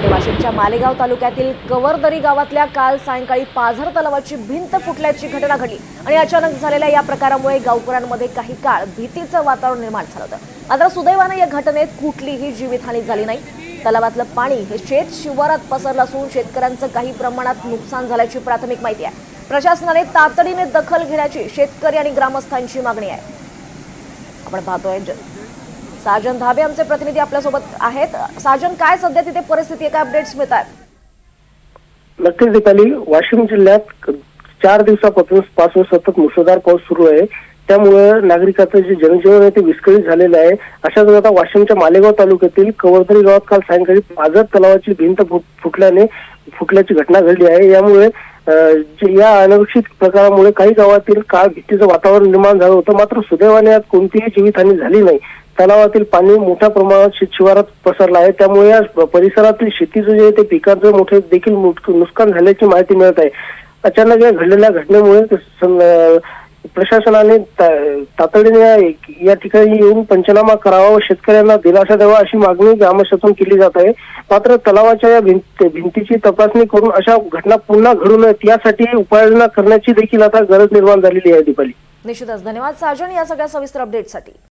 आणि वाशिमच्या मालेगाव तालुक्यातील कवरदरी गावातल्या काल सायंकाळी पाझर तलावाची भिंत फुटल्याची घटना घडली आणि अचानक झालेल्या या प्रकारामुळे गावकऱ्यांमध्ये काही काळ भीतीचं वातावरण निर्माण झालं होतं. मात्र सुदैवाने या घटनेत कुठलीही जीवितहानी झाली नाही. तलावातलं पाणी हे शेत शिवारात पसरलं असून शेतकऱ्यांचं काही प्रमाणात नुकसान झाल्याची प्राथमिक माहिती आहे. प्रशासनाने तातडीने दखल घेण्याची शेतकरी आणि ग्रामस्थांची मागणी आहे. आपण पाहतोय साजन धाबे आमचे प्रतिनिधी आपल्यासोबत आहेत. साजन, काय सध्या तिथे परिस्थिती, काय अपडेट्स मिळतात? नक्कीच दीपाली, वाशिम जिल्ह्यात 4 दिवसापासून सतत मुसळधार पाऊस सुरू आहे. त्यामुळे नागरिकांचं जे जनजीवन आहे ते विस्कळीत झालेलं आहे. अशाच आता वाशिमच्या मालेगाव तालुक्यातील कवरदरी गावात काल सायंकाळी पाझर तलावाची भिंत फुटल्याची घटना घडली आहे. यामुळे या अनपेक्षित प्रकारामुळे काही गावातील काळ भीतीचं वातावरण निर्माण झालं होतं. मात्र सुदैवाने यात कोणतीही जीवितहानी झाली नाही. तलावातील पाणी मोठ्या प्रमाणात शेतशिवारात पसरलं आहे. त्यामुळे या परिसरातील शेतीचं जे ते पिकांचं मोठे देखील नुकसान झाल्याची माहिती मिळत आहे. अचानक या घडलेल्या घटनेमुळे प्रशासनाने तातडीने या ठिकाणी येऊन पंचनामा करावा व शेतकऱ्यांना दिलासा द्यावा अशी मागणी ग्रामस्थातून केली जात आहे. मात्र तलावाच्या या भिंतीची तपासणी करून अशा घटना पुन्हा घडू नयेत यासाठी उपाययोजना करण्याची देखील आता गरज निर्माण झालेली आहे. दीपाली, निश्चितच धन्यवाद साजन या सगळ्या सविस्तर अपडेटसाठी.